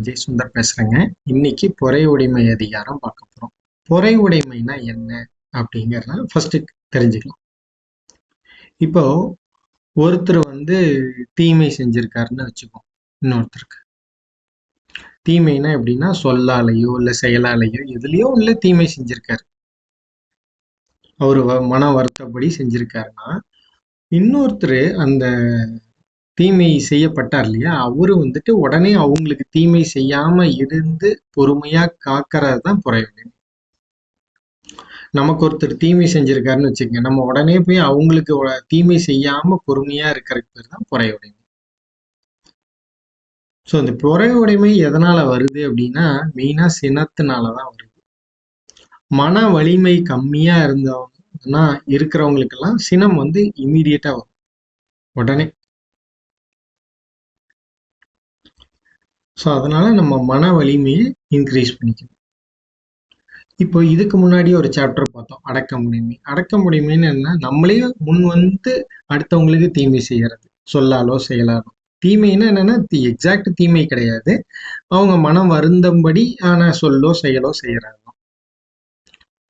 விஜய் சுந்தர் பேசுறேங்க. இன்னைக்கு பொறை உடைமை அதிகாரம் பார்க்க போறோம். பொறை உடைமைனா என்ன அப்படிங்கிறத ஃபர்ஸ்ட் தெரிஞ்சுக்கலாம். இப்போ ஒருத்தர் தீமை செஞ்சிருக்காருன்னு வச்சுக்கோம். இன்னொருத்தருக்கு தீமைனா எப்படின்னா சொல்லாலேயோ இல்ல செயலாலேயோ எதுலயோ இல்ல தீமை செஞ்சிருக்காரு. அவரு மன வருத்தப்படி செஞ்சிருக்காருன்னா இன்னொருத்தர் அந்த தீமை செய்யப்பட்டார் இல்லையா, அவரு உடனே அவங்களுக்கு தீமை செய்யாம இருந்து பொறுமையா காக்கிறது தான் பொறை உடைமை. நமக்கு ஒருத்தர் தீமை செஞ்சிருக்காருன்னு வச்சுக்கோங்க, நம்ம உடனே போய் அவங்களுக்கு தீமை செய்யாம பொறுமையா இருக்கிறதுக்கு பேர் தான் பொறை உடைமை. ஸோ இந்த பொறை உடைமை எதனால வருது அப்படின்னா மெயினா சினத்தினாலதான் வருது. மன வலிமை கம்மியா இருந்தவங்கன்னா இருக்கிறவங்களுக்கெல்லாம் சினம் இமீடியட்டா வரும் உடனே. ஸோ அதனால நம்ம மன வலிமையை இன்க்ரீஸ் பண்ணிக்கணும். இப்போ இதுக்கு முன்னாடி ஒரு சாப்டர் பார்த்தோம், அடக்கமுடைமை. அடக்கமுடைமைன்னு என்ன, நம்மளே முன் அடுத்தவங்களுக்கு தீமை செய்யறது, சொல்லாலோ செயலாலோ. தீமைன்னா என்னன்னா எக்ஸாக்ட் தீமை கிடையாது, அவங்க மனம் வருந்தபடி ஆன சொல்லோ செயலோ செய்யறாங்க.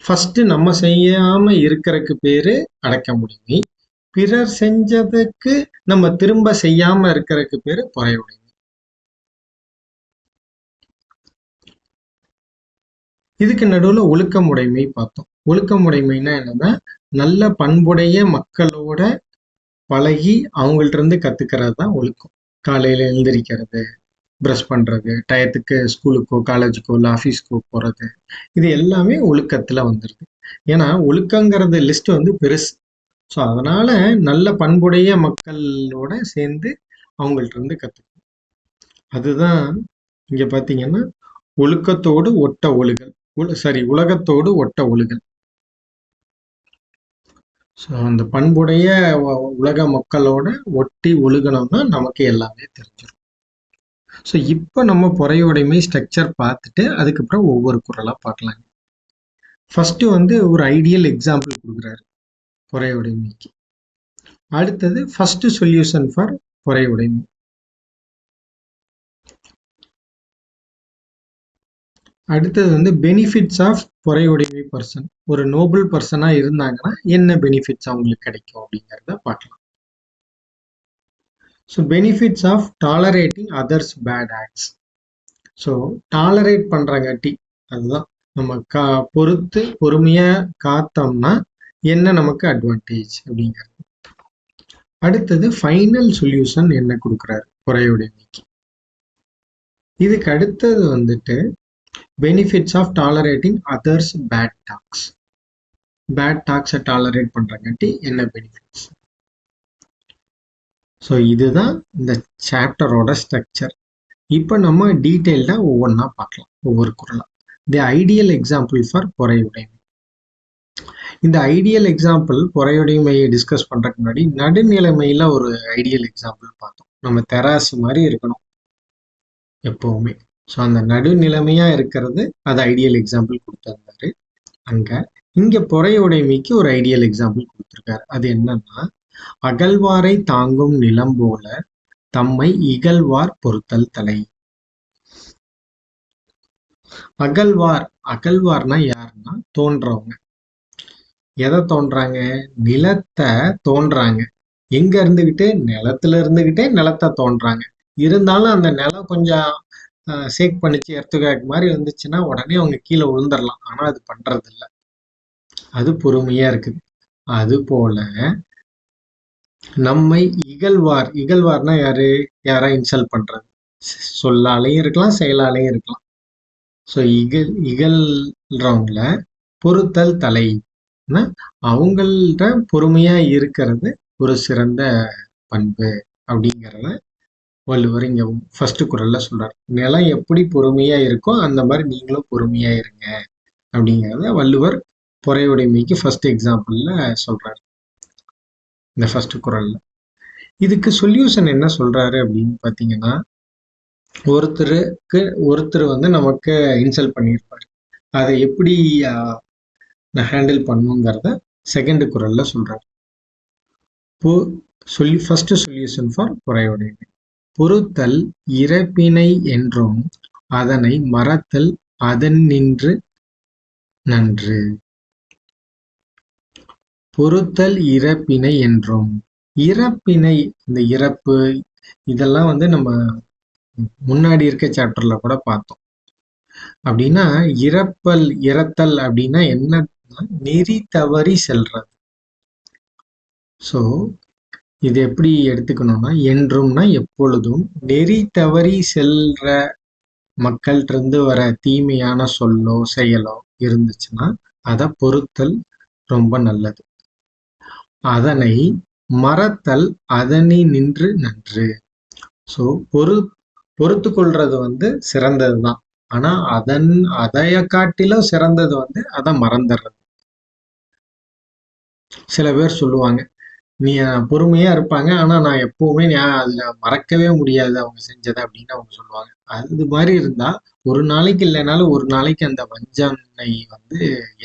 ஃபர்ஸ்ட் நம்ம செய்யாம இருக்கிறதுக்கு பேரு அடக்கமுடைமை. பிறர் செஞ்சதுக்கு நம்ம திரும்ப செய்யாம இருக்கிறதுக்கு பேரு பொறை உடைமை. இதுக்கு நடுவுல ஒழுக்கமுடைமை பார்த்தோம். ஒழுக்கமுடைமைன்னா என்னன்னா நல்ல பண்புடைய மக்களோட பழகி அவங்கள்ட்ட இருந்து கத்துக்கிறது தான் ஒழுக்கம். காலையில எழுந்திரிக்கிறது, ப்ரஷ் பண்றது, டயத்துக்கு ஸ்கூலுக்கோ காலேஜுக்கோ இல்லை ஆஃபீஸ்க்கோ போறது, இது எல்லாமே ஒழுக்கத்துல வந்துருது. ஏன்னா ஒழுக்கங்கிறது லிஸ்ட் பெருசு. ஸோ அதனால நல்ல பண்புடைய மக்களோட சேர்ந்து அவங்கள்ட்ட இருந்து கத்துக்கணும். அதுதான் இங்க பாத்தீங்கன்னா ஒழுக்கத்தோடு ஒட்ட ஒழுகல், உலகத்தோடு ஒட்ட ஒழுகல். ஸோ அந்த பண்புடைய உலக மக்களோட ஒட்டி ஒழுகணும்னா நமக்கு எல்லாமே தெரிஞ்சிடும். ஸோ இப்போ நம்ம பொறையுடைமை ஸ்ட்ரக்சர் பார்த்துட்டு அதுக்கப்புறம் ஒவ்வொரு குறளா பார்க்கலாம். ஃபர்ஸ்ட் ஒரு ஐடியல் எக்ஸாம்பிள் கொடுக்குறாரு பொறையுடைமைக்கு. அடுத்தது ஃபர்ஸ்ட் சொல்யூஷன் ஃபார் பொறையுடைமை. அடுத்தது பெனிஃபிட்ஸ் ஆஃப் பொறையுடைமை பர்சன். ஒரு நோபல் பர்சனா இருந்தாங்கன்னா என்ன பெனிஃபிட்ஸ் அவங்களுக்கு கிடைக்கும் அப்படிங்கிறத பார்க்கலாம். So benefits of tolerating others bad acts. So tolerate பண்றங்காட்டி அதுதான் நம்ம பொறுத்து பொறுமையா காத்தோம்னா என்ன நமக்கு அட்வான்டேஜ் அப்படிங்கிறது. அடுத்தது ஃபைனல் சொல்யூஷன் என்ன கொடுக்குறாரு பொறையுடைமைக்கு. இதுக்கு அடுத்தது benefits of tolerating others bad டாக்ஸ். பேட் டாக்ஸை டாலரேட் பண்றங்காட்டி என்ன பெனிஃபிட்ஸ். ஸோ இதுதான் இந்த சாப்டரோட ஸ்ட்ரக்சர். இப்போ நம்ம டீட்டெயில்டா ஒவ்வொன்றா பார்க்கலாம், ஒவ்வொரு குறளா. தி ஐடியல் எக்ஸாம்பிள் ஃபார் பொறையுடைமை. இந்த ஐடியல் எக்ஸாம்பிள் பொறையுடைமையை டிஸ்கஸ் பண்றதுக்கு முன்னாடி நடுநிலைமையில ஒரு ஐடியல் எக்ஸாம்பிள் பார்த்தோம். நம்ம தெராசு மாதிரி இருக்கணும் எப்பவுமே. ஸோ அந்த நடுநிலைமையா இருக்கிறது அது ஐடியல் எக்ஸாம்பிள் கொடுத்திருந்தாரு அங்க. இங்க பொறையுடைமைக்கு ஒரு ஐடியல் எக்ஸாம்பிள் கொடுத்திருக்காரு. அது என்னன்னா அகழ்வாரை தாங்கும் நிலம் போல தம்மை இகழ்வார் பொறுத்தல் தலை. அகழ்வார்னா யாருன்னா தோன்றவங்க. எதை தோன்றாங்க, நிலத்தை தோன்றாங்க. எங்க இருந்துகிட்டு, நிலத்துல இருந்துகிட்டே நிலத்தை தோன்றாங்க. இருந்தாலும் அந்த நிலம் கொஞ்சம் சேக் பண்ணிச்சு எர்த்துகாக் மாதிரி வந்துச்சுன்னா உடனே அவங்க கீழே விழுந்துடலாம். ஆனா அது பண்றது இல்லை, அது பொறுமையா இருக்குது. அது போல நம்மை இகழ்வார்னா யாரா இன்சல்ட் பண்றது, சொல்லாலையும் இருக்கலாம் செயலாலையும் இருக்கலாம். ஸோ இகழ்றவங்கள பொறுத்தல் தலை, அவங்கள்ட்ட பொறுமையா இருக்கிறது ஒரு சிறந்த பண்பு அப்படிங்கிறத வள்ளுவர் இங்க ஃபர்ஸ்ட் குறள்ல சொல்றாரு. நிலம் எப்படி பொறுமையா இருக்கோ அந்த மாதிரி நீங்களும் பொறுமையா இருங்க அப்படிங்கிறத வள்ளுவர் பொறையுடைமைக்கு ஃபர்ஸ்ட் எக்ஸாம்பிள்ல சொல்றாரு இந்த ஃபர்ஸ்ட் குறள்ல. இதுக்கு சொல்யூஷன் என்ன சொல்றாரு அப்படின்னு பாத்தீங்கன்னா, ஒருத்தர் நமக்கு இன்சல்ட் பண்ணியிருப்பாரு, அதை எப்படி ஹேண்டில் பண்ணுங்கிறத செகண்ட் குறள்ல சொல்றாரு. ஃபர்ஸ்ட் சொல்யூஷன் ஃபார் பொறையுடைமை. பொறுத்தல் இறப்பினை என்றும் அதனை மறத்தல் அதனின்று நன்று. பொறுத்தல் இறப்பினை என்றும். இறப்பினை, இந்த இறப்பு இதெல்லாம் நம்ம முன்னாடி இருக்க சாப்டர்ல கூட பார்த்தோம். அப்படின்னா இறத்தல் அப்படின்னா என்ன, நெறி தவறி செல்றது. ஸோ இது எப்படி எடுத்துக்கணும்னா, என்றும்னா எப்பொழுதும் நெறி தவறி செல்ற மக்கள்கிட்ட இருந்து வர தீமையான சொல்லோ செயலோ இருந்துச்சுன்னா அதை பொறுத்தல் ரொம்ப நல்லது. அதனை மறத்தல் அதனை நின்று நன்று. ஸோ பொறுத்து கொள்றது சிறந்ததுதான். ஆனா அதைய காட்டிலும் சிறந்தது அதை மறந்துடுறது. சில பேர் சொல்லுவாங்க, நீ பொறுமையா இருப்பாங்க, ஆனா நான் எப்பவுமே அதுல மறக்கவே முடியாது அவங்க செஞ்சதை அப்படின்னு அவங்க சொல்லுவாங்க. அது மாதிரி இருந்தா ஒரு நாளைக்கு இல்லைனாலும் ஒரு நாளைக்கு அந்த வஞ்சனை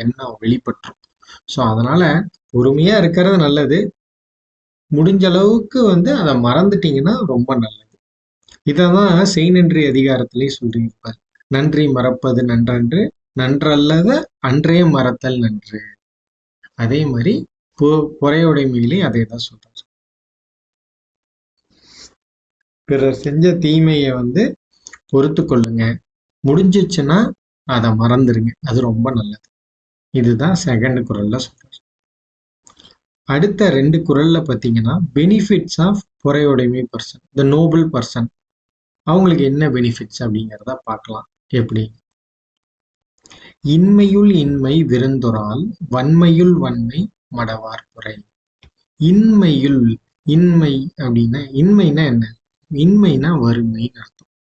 எண்ணம் வெளிப்பற்றும். ஸோ அதனால பொறுமையா இருக்கிறது நல்லது. முடிஞ்ச அளவுக்கு அதை மறந்துட்டீங்கன்னா ரொம்ப நல்லது. இதான் செய் நன்றி அதிகாரத்திலே சொல்லியிருப்பார். நன்றி மறப்பது நன்றன்று, நன்றல்லத அன்றே மறத்தல் நன்று. அதே மாதிரி பொறையுடைமையிலே அதே தான் சொல்றாரு. பிறர் செஞ்ச தீமையை பொறுத்து கொள்ளுங்க, முடிஞ்சிச்சுன்னா அதை மறந்துருங்க, அது ரொம்ப நல்லது. இதுதான் செகண்ட் குறள்ல சொல்றாரு. அடுத்த 2 குறள்ல பார்த்தீங்கன்னா, பெனிஃபிட்ஸ் ஆஃப் பொறையுடைமை பர்சன், த நோபல் பர்சன். அவங்களுக்கு என்ன பெனிஃபிட்ஸ் அப்படிங்கிறத பார்க்கலாம். எப்படி? இன்மையுள் இன்மை விருந்தொரால் வன்மையுள் வன்மை மடவார் பொறை. இன்மையுள் இன்மை அப்படின்னா, இன்மைனா என்ன? இன்மைனா வறுமைன்னு அர்த்தம்.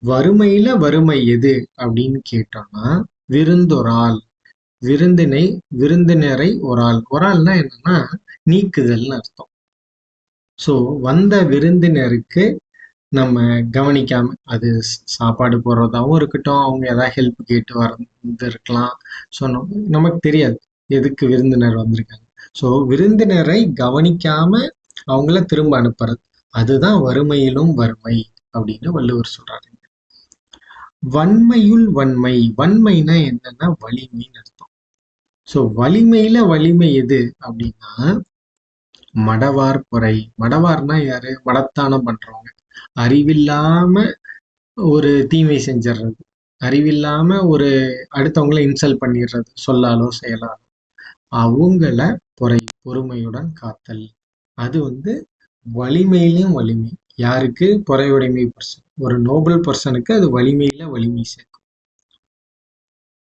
வறுமையில வறுமை எது அப்படின்னு கேட்டோம்னா, விருந்தொரால், விருந்தினரை ஒரால்னா என்னன்னா நீக்குதல்னு அர்த்தம். ஸோ வந்த விருந்தினருக்கு நம்ம கவனிக்காம, அது சாப்பாடு போடுறதாவும் இருக்கட்டும், அவங்க ஏதாவது ஹெல்ப் கேட்டு இருக்கலாம். ஸோ நமக்கு தெரியாது எதுக்கு விருந்தினர் வந்திருக்காங்க. ஸோ விருந்தினரை கவனிக்காம அவங்கள திரும்ப அனுப்புறது, அதுதான் வறுமையிலும் வறுமை அப்படின்னு வள்ளுவர் சொல்றாரு. வன்மையுள் வன்மை, வன்மைனா என்னன்னா வலிமைன்னு அர்த்தம். ஸோ வலிமையில வலிமை எது அப்படின்னா மடவார் பொறை. மடவார்னா யாரு? மடத்தானம் பண்றவங்க, அறிவில்லாம ஒரு தீமை செஞ்சிடுறது, அறிவில்லாம ஒரு அடுத்தவங்களை இன்சல்ட் பண்ணிடுறது சொல்லாலோ செயலாலோ, அவங்கள பொறுமையுடன் காத்தல். அது வலிமையிலும் வலிமை. யாருக்கு? பொறையுடைமை பர்சன். ஒரு நோபல் பர்சனுக்கு அது வலிமையில வலிமை சேர்க்கும்.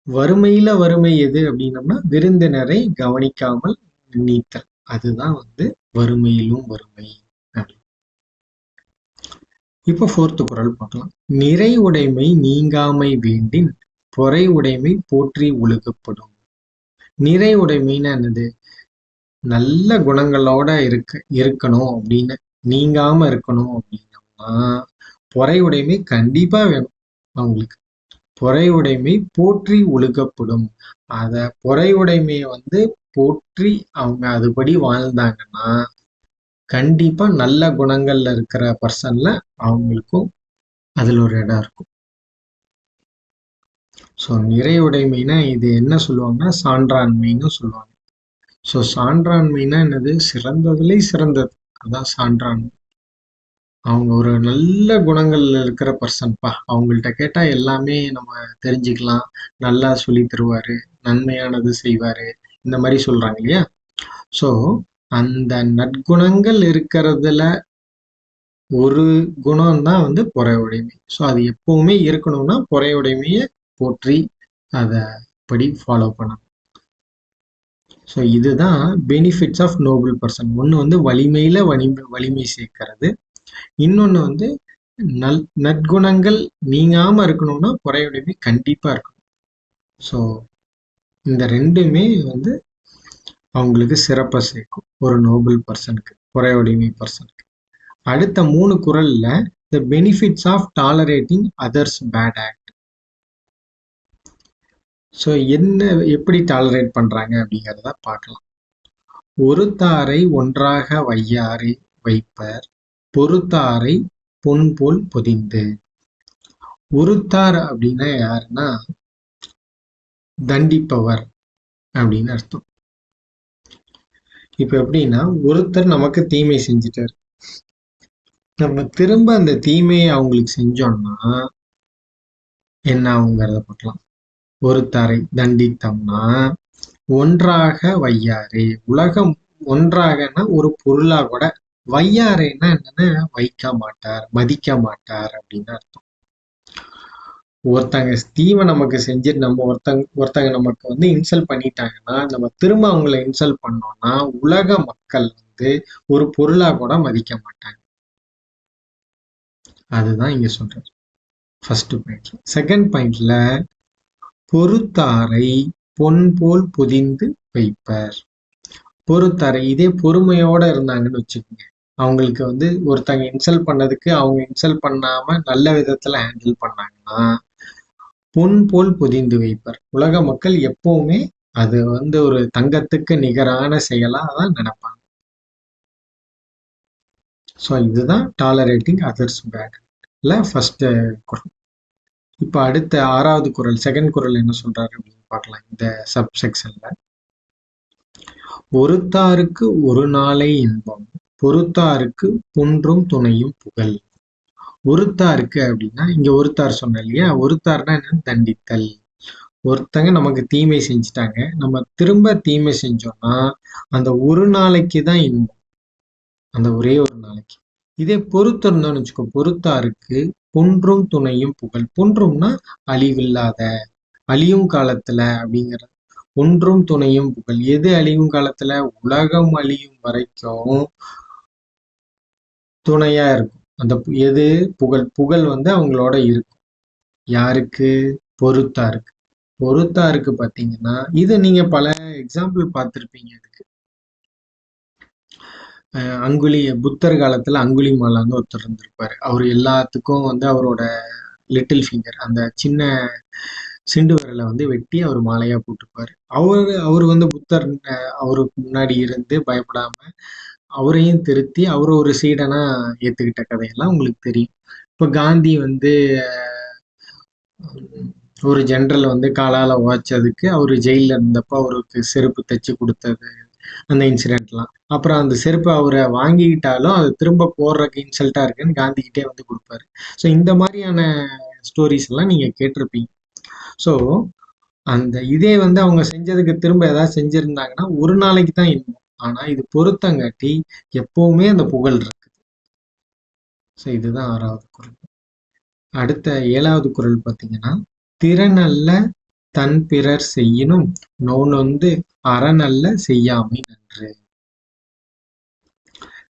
வறுமையில வறுமை எது அப்படின்னம்னா விருந்தினரை கவனிக்காமல் நீத்தல், அதுதான் வறுமையிலும் வறுமை. இப்ப 4th குறள் பார்க்கலாம். நிறை உடைமை நீங்காமை வேண்டின் பொறை உடைமை போற்றி ஒழுகப்படும். நிறை உடைமைன்னா என்னது? நல்ல குணங்களோட இருக்கணும் அப்படின்னு, நீங்காம இருக்கணும் அப்படின்னம்னா பொறை உடைமை கண்டிப்பா வேணும் அவங்களுக்கு. பொறை உடைமை போற்றி ஒழுகப்படும். அத பொறை உடைமையை போற்றி அவங்க அதுபடி வாழ்ந்தாங்கன்னா கண்டிப்பா நல்ல குணங்கள்ல இருக்கிற பர்சன்ல அவங்களுக்கும் அதுல ஒரு இடம் இருக்கும். ஸோ நிறைவுடைமைனா இது என்ன சொல்லுவாங்கன்னா சான்றாண்மைன்னு சொல்லுவாங்க. ஸோ சான்றாண்மைனா என்னது? சிறந்ததுலே சிறந்தது, அதான் சான்றாண்மை. அவங்க ஒரு நல்ல குணங்கள்ல இருக்கிற பர்சன்ப்பா, அவங்கள்ட்ட கேட்டா எல்லாமே நம்ம தெரிஞ்சுக்கலாம், நல்லா சொல்லி தருவாரு, நன்மையானது செய்வாரு, இந்த மாதிரி சொல்றாங்க இல்லையா? ஸோ அந்த நற்குணங்கள் இருக்கிறதுல ஒரு குணம் தான் பொறையுடைமை. ஸோ அது எப்பவுமே இருக்கணும்னா பொறையுடைமையை போற்றி அதை படி ஃபாலோ பண்ணணும். ஸோ இதுதான் பெனிஃபிட்ஸ் ஆஃப் நோபல் பர்சன். ஒன்று வலிமையில வலிமை சேர்க்கிறது, இன்னொன்று நற்குணங்கள் நீங்காம இருக்கணும்னா பொறையுடைமை கண்டிப்பா இருக்கணும். ஸோ இந்த ரெண்டுமே அவங்களுக்கு சிறப்பை சேர்க்கும் ஒரு நோபல் பர்சனுக்கு, பொறையுடைமை பர்சனுக்கு. அடுத்த 3 குறள்ல the benefits of tolerating others bad act. So எப்படி டாலரேட் பண்றாங்க அப்படிங்கிறத பார்க்கலாம். ஒருத்தாரை ஒன்றாக வையாரை வைப்பர், பொறுத்தாரை பொன் போல் பொதிந்து. ஒருத்தார் அப்படின்னா யாருன்னா தண்டிப்பவர் அப்படின்னு அர்த்தம். இப்ப எப்படின்னா ஒருத்தர் நமக்கு தீமை செஞ்சுட்டாரு, நம்ம திரும்ப அந்த தீமையை அவங்களுக்கு செஞ்சோம்னா என்ன ஆகுங்கிறத பார்க்கலாம். ஒருத்தரை தண்டித்தோம்னா ஒன்றாக வையாரே, உலகம் ஒன்றாகனா ஒரு பொருளா கூட, வையாரேன்னா என்னன்னா வைக்க மாட்டார், மதிக்க மாட்டார் அப்படின்னு அர்த்தம். ஒருத்தங்க தீமை நமக்கு செஞ்சுட்டு நம்ம ஒருத்தங்க நமக்கு வந்து இன்சல்ட் பண்ணிட்டாங்கன்னா நம்ம திரும்ப அவங்கள இன்சல்ட் பண்ணோம்னா உலக மக்கள் வந்து ஒரு பொருளா கூட மதிக்க மாட்டாங்க. அதுதான் இங்க சொல்றது ஃபர்ஸ்ட் பாயிண்ட்ல. செகண்ட் பாயிண்ட்ல பொறுத்தாரை பொன் போல் புதிந்து வைப்பர். பொறுத்தாரை இதே பொறுமையோட இருந்தாங்கன்னு வச்சுக்கோங்க, அவங்களுக்கு வந்து ஒருத்தங்க இன்சல்ட் பண்ணதுக்கு அவங்க இன்சல்ட் பண்ணாம நல்ல விதத்துல ஹேண்டில் பண்ணாங்கன்னா பொன் போல் புதிந்து வைப்பர். உலக மக்கள் எப்பவுமே அது வந்து ஒரு தங்கத்துக்கு நிகரான செயலா தான் நினைப்பாங்க. ஸோ இதுதான் டாலரேட்டிங் அதர்ஸ் பேட் இல்ல ஃபர்ஸ்ட் குரல். இப்ப அடுத்த 6வது குரல், செகண்ட் குரல் என்ன சொல்றாரு அப்படின்னு பார்க்கலாம். இந்த சப்செக்ஷன்ல ஒருத்தாருக்கு ஒரு நாளை இன்பம், பொறுத்தாருக்கு பொன்றும் துணையும் புகழ். ஒருத்தாருக்கு அப்படின்னா இங்க ஒருத்தார் சொன்ன இல்லையா, ஒருத்தார்னா என்னன்னு தண்டித்தல். ஒருத்தங்க நமக்கு தீமை செஞ்சுட்டாங்க, நம்ம திரும்ப தீமை செஞ்சோம்னா அந்த ஒரு நாளைக்கு தான் இன்பம், அந்த ஒரே ஒரு நாளைக்கு. இதே பொறுத்து இருந்தோம்னு வச்சுக்கோ, பொறுத்தாருக்கு பொன்றும் துணையும் புகழ். பொன்றும்னா அழிவில்லாத, அழியும் காலத்துல அப்படிங்கிறது. ஒன்றும் துணையும் புகழ். எது அழியும் காலத்துல? உலகம் அழியும் வரைக்கும் துணையா இருக்கும். அந்த எது? புகழ். புகழ் வந்து அவங்களோட இருக்கும். யாருக்கு? பொறுத்தாருக்கு. பொறுத்தாருக்கு பாத்தீங்கன்னா இது நீங்க பல எக்ஸாம்பிள் பார்த்திருப்பீங்க. இதுக்கு அங்குலி புத்தர் காலத்துல அங்குலி மாலான்னு ஒருத்தர் இருந்திருப்பாரு. அவர் எல்லாத்துக்கும் வந்து அவரோட லிட்டில் ஃபிங்கர், அந்த சின்ன சிண்டு விரலை வந்து வெட்டி அவர் மாலையா போட்டுப்பாரு. அவர் வந்து புத்தர் அவருக்கு முன்னாடி இருந்து பயப்படாம அவரையும் திருத்தி அவர் ஒரு சீடனா ஏத்துக்கிட்ட கதையெல்லாம் உங்களுக்கு தெரியும். இப்ப காந்தி வந்து ஒரு ஜெனரல் வந்து காலால உழைச்சதுக்கு அவரு ஜெயில இருந்தப்ப அவருக்கு செருப்பு தைச்சு கொடுத்தது, அந்த இன்சிடென்ட்லாம். அப்புறம் அந்த செருப்பை அவரை வாங்கிக்கிட்டாலும் அது திரும்ப போடுறதுக்கு இன்சல்ட்டா இருக்குன்னு காந்திகிட்டே வந்து கொடுப்பாரு. ஸோ இந்த மாதிரியான ஸ்டோரிஸ் எல்லாம் நீங்க கேட்டிருப்பீங்க. ஸோ அந்த இதே வந்து அவங்க செஞ்சதுக்கு திரும்ப ஏதாவது செஞ்சிருந்தாங்கன்னா ஒரு நாளைக்கு தான் இருக்கும். ஆனா இது பொருத்தங்காட்டி எப்பவுமே அந்த புகழ் இருக்கு. ஸோ இதுதான் 6வது குறள். அடுத்த 7வது குறள் பார்த்தீங்கன்னா திறனல்ல தன் பிறர் செய்யினும் நோனொந்து அறனல்ல செய்யாமை நன்று.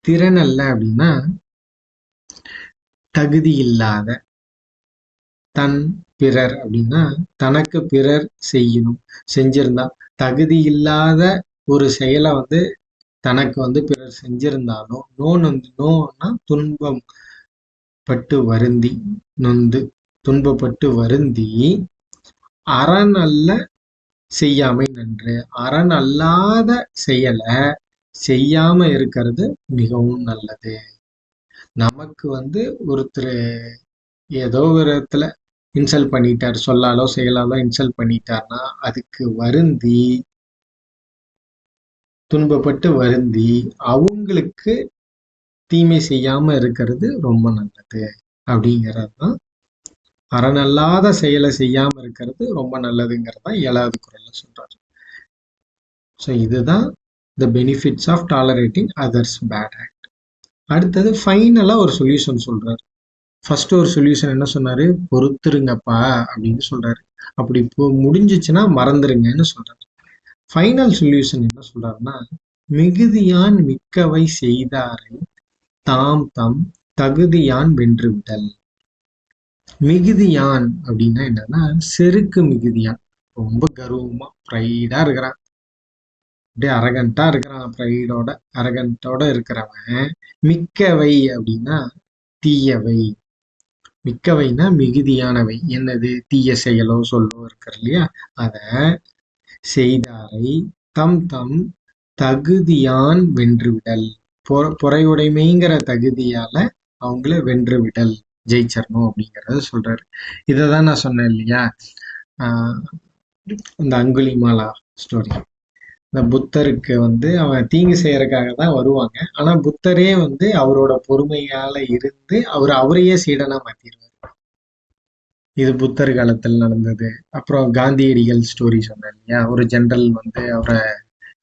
திறனல்ல அப்படின்னா தகுதி இல்லாத, தன் பிறர் அப்படின்னா தனக்கு பிறர் செய்யணும், செஞ்சிருந்தா. தகுதி இல்லாத ஒரு செயலை வந்து தனக்கு வந்து பிறர் செஞ்சிருந்தாலும் நோன்னா துன்பம் பட்டு வருந்தி, நொந்து துன்பப்பட்டு வருந்தி அறனல்ல செய்யாமை நன்று. அரண் அல்லாத செயலை செய்யாம இருக்கிறது மிகவும் நல்லது. நமக்கு வந்து ஒருத்தர் ஏதோ ஒரு விதத்துல இன்சல்ட் பண்ணிட்டார், சொல்லாலோ செயலாலோ இன்சல்ட் பண்ணிட்டார்னா அதுக்கு வருந்தி, துன்பப்பட்டு வருந்தி அவங்களுக்கு தீமை செய்யாம இருக்கிறது ரொம்ப நல்லது அப்படிங்கிறது தான். அறனல்லாத செயலை செய்யாம இருக்கிறது ரொம்ப நல்லதுங்கிறது தான் 7வது குறள்ல சொல்றாரு. ஸோ இதுதான் the benefits of tolerating others bad act. அடுத்தது ஃபைனலா ஒரு சொல்யூஷன் சொல்றாரு. ஃபர்ஸ்ட் ஒரு சொல்யூஷன் என்ன சொன்னாரு? பொறுத்துருங்கப்பா அப்படின்னு சொல்றாரு. அப்படி முடிஞ்சிச்சுன்னா மறந்துருங்கன்னு சொல்றாரு. ஃபைனல் சொல்யூஷன் என்ன சொல்றாருன்னா மிகுதியான் மிக்கவை செய்தாரை தாம் தம் தகுதியான் வென்று விடல். மிகுதியான் அப்படின்னா என்னன்னா செருக்கு மிகுதியான், ரொம்ப கர்வமா ப்ரைடா இருக்கிறான், அப்படியே அரகண்டா இருக்கிறான், ப்ரைடோட அரகண்டோட இருக்கிறவன். மிக்கவை அப்படின்னா தீயவை. மிக்கவைனா மிகுதியானவை. என்னது? தீய செயலோ சொல்லோ இருக்கிற இல்லையா, அத செய்தாரை தம் தம் தகுதியான் வென்று விடல். பொறையுடைமைங்கிற தகுதியால அவங்கள வென்று விடல், ஜெயிச்சிடணும் அப்படிங்கிறத சொல்றாரு. இதை தான் நான் சொன்னேன் இல்லையா, இந்த அங்குலிமாலா ஸ்டோரி. இந்த புத்தருக்கு வந்து அவன் தீங்கு செய்யறதுக்காக தான் வருவாங்க. ஆனா புத்தரே வந்து அவரோட பொறுமையால இருந்து அவரையே சீடனா மாத்திடுவார். இது புத்தர் காலத்தில் நடந்தது. அப்புறம் காந்தியடிகள் ஸ்டோரி சொன்னேன் இல்லையா, ஒரு ஜெனரல் வந்து அவரை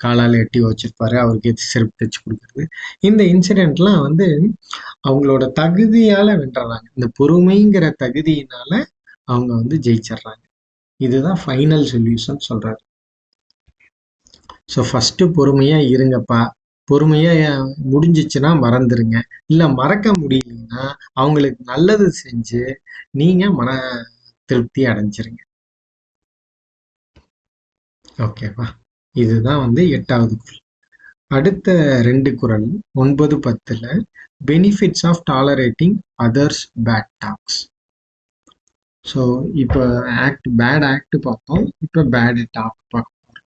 காலால் எட்டி வச்சிருப்பாரு, அவருக்கு செருப்பு தைச்சு கொடுக்குறது. இந்த இன்சிடென்ட்லாம் வந்து அவங்களோட தகுதியால வென்றாங்க. இந்த பொறுமைங்கிற தகுதியினால அவங்க வந்து ஜெயிச்சிடுறாங்க. இதுதான் ஃபைனல் சொல்யூஷன் சொல்றாரு. ஸோ ஃபர்ஸ்ட் பொறுமையா இருங்கப்பா. பொறுமையா முடிஞ்சிச்சுன்னா மறந்துருங்க. இல்ல மறக்க முடியலன்னா அவங்களுக்கு நல்லது செஞ்சு நீங்க மன திருப்தி அடைஞ்சிருங்க. ஓகேவா? இதுதான் வந்து 8வது குறள். அடுத்த 2 குறள் 9, 10ல benefits of tolerating others bad டாக்ஸ். ஸோ இப்போ பேட் ஆக்ட் பார்த்தோம், இப்போ பேட் டாக் பார்க்க போறோம்.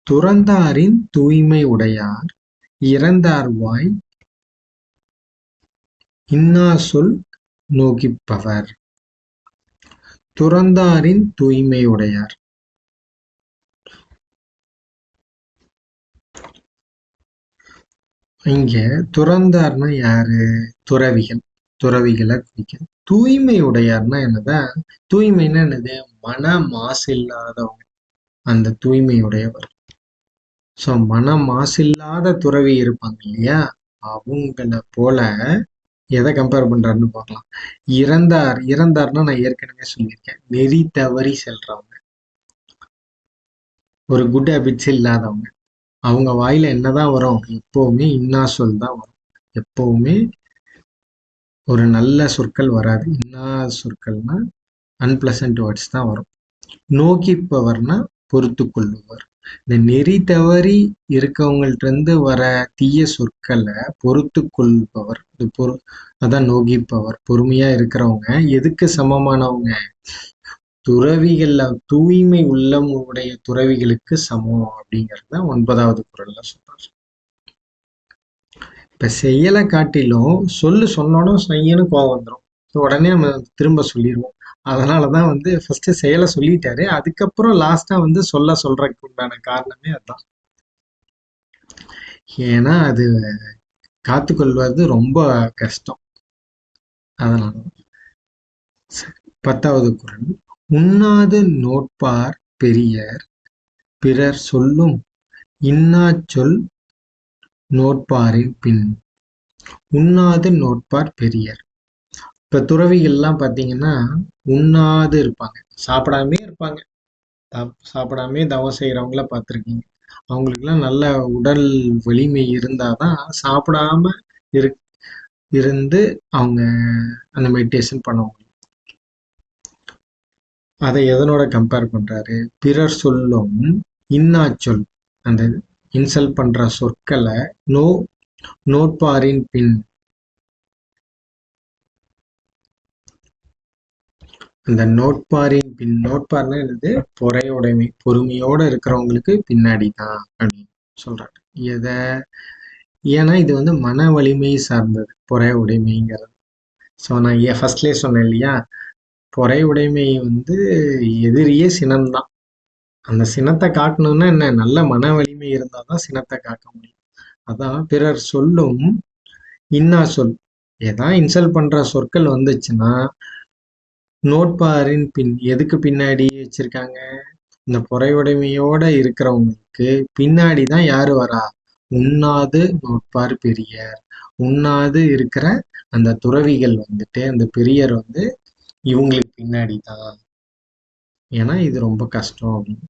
துறந்தாரின் தூய்மை உடையார் இறந்தார் வாய் இன்னா சொல் நோகிப்பவர். துறந்தாரின் தூய்மை உடையார். இங்க துறந்தார்னா யாரு? துறவிகள். துறவிகளை குறிக்கும். தூய்மை உடையார்னா என்னதான்? தூய்மைன்னா என்னது? மன மாசு இல்லாதவங்க அந்த தூய்மை உடையவர். ஸோ மன மாசு இல்லாத துறவி இருப்பாங்க இல்லையா, அவங்கள போல எதை கம்பேர் பண்றாருன்னு பார்க்கலாம். இறந்தார்னா நான் ஏற்கனவே சொல்லியிருக்கேன், நெறி தவறி செல்றவங்க, ஒரு குட் ஹேபிட்ஸ் இல்லாதவங்க. அவங்க வாயில என்னதான் வரும்? எப்பவுமே இன்னா சொல் தான் வரும். எப்பவுமே ஒரு நல்ல சொற்கள் வராது. இன்னா சொற்கள்னா அன்பிளசன்ட் வேர்ட்ஸ் தான் வரும். நோக்கிப்பவர்னா பொறுத்து கொள்ளுவர். இந்த நெறி தவறி இருக்கவங்கள்ட்ட இருந்து வர தீய சொற்களை பொறுத்து கொள்பவர். அதான் நோகிப்பவர். பொறுமையா இருக்கிறவங்க எதுக்கு சமமானவங்க? துறவிகள்ல தூய்மை உள்ளம் உடைய துறவிகளுக்கு சமம் அப்படிங்கிறத 9வது குறள்ல சொல்றாரு. இப்ப செயலை காட்டிலும் சொன்னோன்னு செய்யணும் கோவம் வந்துடும். உடனே நம்ம திரும்ப சொல்லிடுவோம். அதனாலதான் வந்து ஃபர்ஸ்ட் செயலை சொல்லிட்டாரு, அதுக்கப்புறம் லாஸ்டா வந்து சொல்றதுக்கு உண்டான காரணமே அதுதான். ஏன்னா அது காத்துக்கொள்வது ரொம்ப கஷ்டம். அதனால 10வது குறள். உண்ணாது நோட்பார் பெரியர் பிறர் சொல்லும் இன்னாச்சொல் நோட்பாரின் பின். உண்ணாது நோட்பார் பெரியர். இப்ப துறவிகள்லாம் பாத்தீங்கன்னா உண்ணாது இருப்பாங்க, சாப்பிடாமே இருப்பாங்க. சாப்பிடாமே தவம் செய்யறவங்கள பார்த்துருக்கீங்க. அவங்களுக்குலாம் நல்ல உடல் வலிமை இருந்தாதான் சாப்பிடாம இருந்து அவங்க அந்த மெடிடேஷன் பண்ண முடியும். அதை எதனோட கம்பேர் பண்றாரு? பிறர் சொல்லும் இன்னாச்சொல், அந்த இன்சல்ட் பண்ற சொற்களை நோட்பாரின் பின். அந்த நோட்பாரின் பின், நோட்பார்னா என்னது? பொறையுடைமை, பொறுமையோட இருக்கிறவங்களுக்கு பின்னாடி தான் அப்படின்னு சொல்றாரு. ஏன்னா இது வந்து மன வலிமை சார்ந்தது பொறை உடைமைங்கிறது. ஸோ நான் ஃபர்ஸ்ட்லேயே சொன்னேன் இல்லையா, பொறை உடைமை வந்து எதிரியே சினம்தான். அந்த சினத்தை காக்கணும்னா என்ன? நல்ல மன வலிமை இருந்தால் தான் சினத்தை காக்க முடியும். அதான் பிறர் சொல்லும் இன்னா சொல், ஏதாவது இன்சல்ட் பண்ற சொற்கள் வந்துச்சுன்னா நோட்பாரின் பின், எதுக்கு பின்னாடி வச்சிருக்காங்க? இந்த பொறையுடைமையோட இருக்கிறவங்களுக்கு பின்னாடி தான் யாரு வரா? உண்ணாது நோட்பார் பெரியர். உண்ணாது இருக்கிற அந்த துறவிகள் வந்துட்டு, அந்த பெரியர் வந்து இவங்களுக்கு பின்னாடி தான். ஏன்னா இது ரொம்ப கஷ்டம் அப்படின்னு.